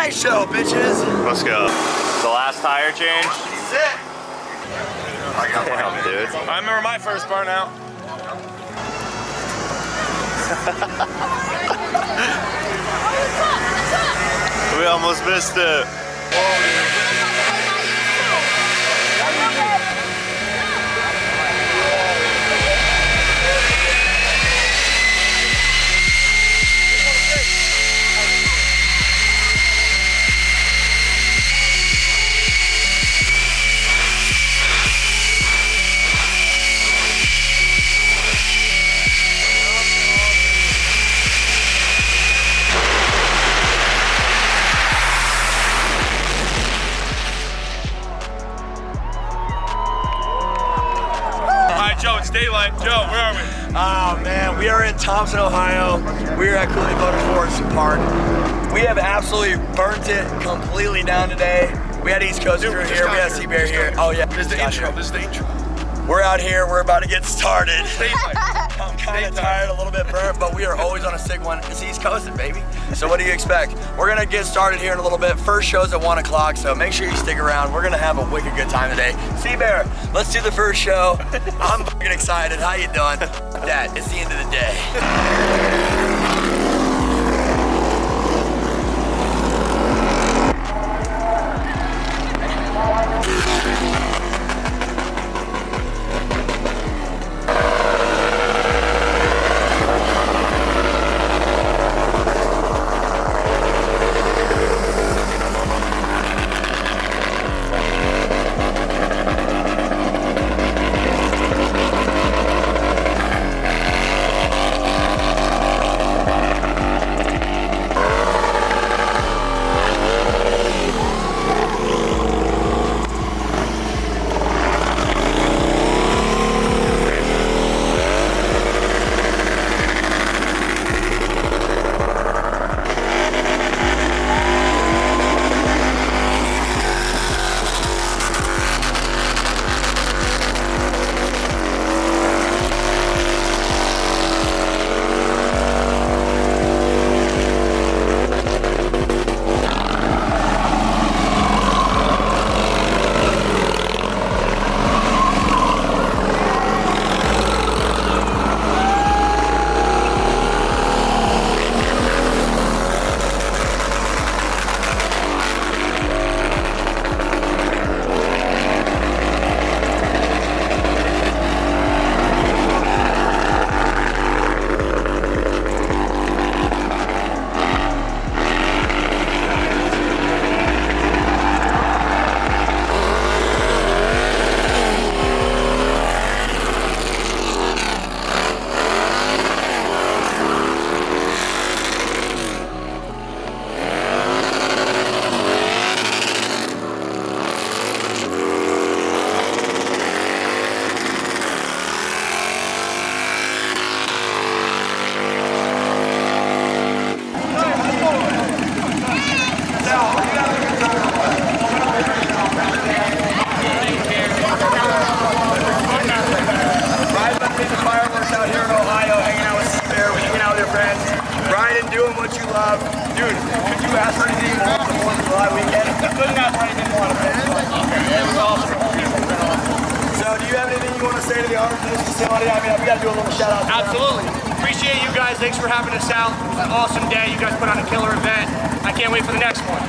nice show, bitches. Let's go. The last tire change. That's it. Damn, dude. I remember my first burnout. We almost missed it. Joe, it's daylight. Joe, where are we? Oh man, we are in Thompson, Ohio. We are at Kuhnle Motorsports Park. We have absolutely burnt it completely down today. We had Eastcoastin Crew here, we had Cbear here. Oh yeah, This is the intro. This is the intro. we're out here, we're about to get started. Daylight. I'm kind of tired, a little bit burnt, but we are always on a sick one. It's East Coastin', baby. So what do you expect? We're gonna get started here in a little bit. First show's at 1 o'clock, so make sure you stick around. We're gonna have a wicked good time today. Cbear, let's do the first show. I'm fucking excited. How you doing? That, it's the end of the day. Dude, could you ask for anything more on the 4th of July weekend? Couldn't ask for anything more. It was awesome. So do you have anything you want to say to the owners of this facility? I mean, we got to do a little shout out. Absolutely. Appreciate you guys. Thanks for having us out. It was an awesome day. You guys put on a killer event. I can't wait for the next one.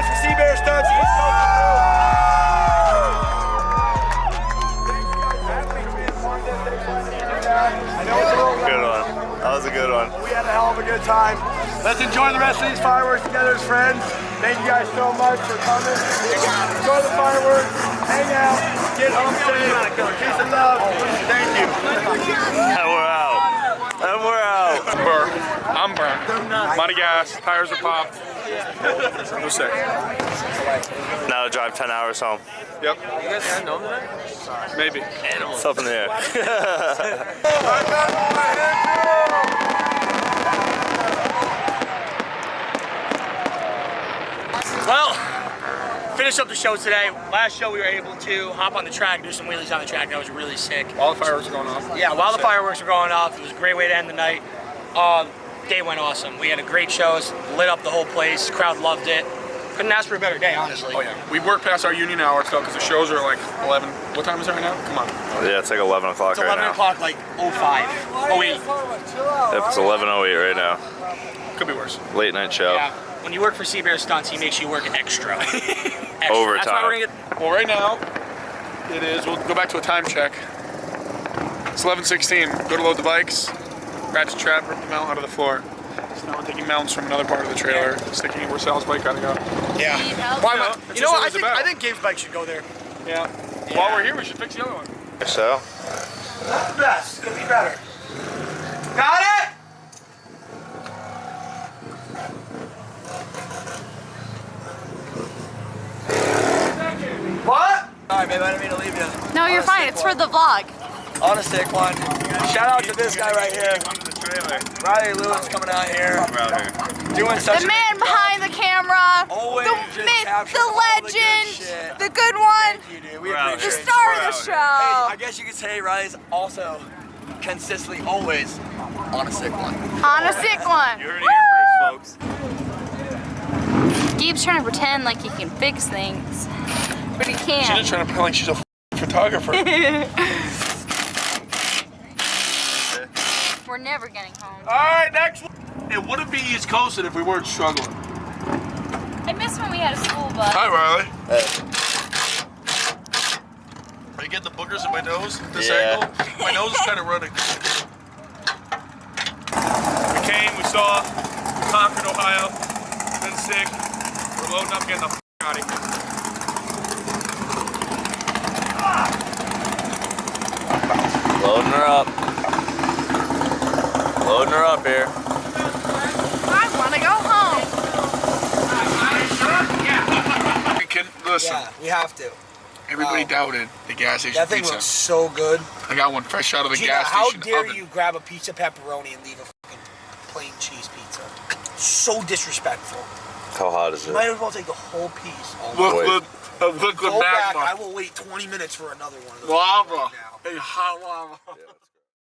for Cbearstunts, Eastcoastin Crew. Good one. That was a good one. We had a hell of a good time. Let's enjoy the rest of these fireworks together as friends. Thank you guys so much for coming. Enjoy the fireworks. Hang out. Get home safe. Peace and love. Thank you. And we're out. And we're out. Burr. I'm burned. I'm out of gas. Tires are popped. I'm sick. Now to drive 10 hours home. Yep. You guys had home tonight? Maybe. It's up in the air. Well, finished up the show today. Last show we were able to hop on the track, do some wheelies on the track. That was really sick. All the fireworks are going off. Yeah, while the fireworks were going off, it was a great way to end the night. Day went awesome. We had a great shows, lit up the whole place. Crowd loved it. Couldn't ask for a better day, honestly. Oh yeah. We worked past our union hours though, because the shows are like 11. What time is it right now? Come on. Yeah, it's like 11 o'clock It's right 11 now. o'clock, like 05, 08. Yep, it's 11:08 right now. Could be worse. Late night show. Yeah. When you work for Cbearstunts, he makes you work extra. Extra. Overtime. That's why we're gonna get. Well, right now, it is, we'll go back to a time check. It's 11:16. Go to load the bikes, ratchet trap, rip the mount out of the floor. So now we're taking mounts from another part of the trailer, sticking it where Sal's bike gotta go. Yeah. Why You not? know what? I think Gabe's bike should go there. Yeah. While we're here, we should fix the other one. So, Not the best. Could be better. Got it? What? Alright, babe, I didn't mean to leave you. No, you're fine. It's for the vlog. On a sick one. Shout out to this guy right here. Riley Lewis coming out here. Doing such The man behind the camera. Always the just myth, capturing the all the good legend, shit. the good one, Thank you, dude. We Proud. the appreciate you. star of the show. Hey, I guess you could say Riley's also consistently always on a sick one. On a sick one. you heard it here first, folks. Gabe's trying to pretend like he can fix things, but he She's can't. just trying to pretend like she's a photographer. We're never getting home. Alright, next one. Hey, would it be Eastcoastin if we weren't struggling? I miss when we had a school bus. Hi, Riley. Hey. Are you getting the boogers in my nose at this Yeah. angle? My nose is kind of running. We came, we saw, we conquered Ohio, been sick. We're loading up, getting the f out of here. Loading her up. Loading her up here. I want to go home. Listen, Yeah, we have to. everybody douded the gas station That thing pizza. looks so good. I got one fresh out of the Gina, gas how station dare oven. you grab a pizza pepperoni and leave a fucking plain cheese pizza? So disrespectful. How hot is You it? might as well take the whole piece. Look, liquid Go back. magma. I will wait 20 minutes for another one of those. Lava. Right now. Hey, hot lava. Yeah,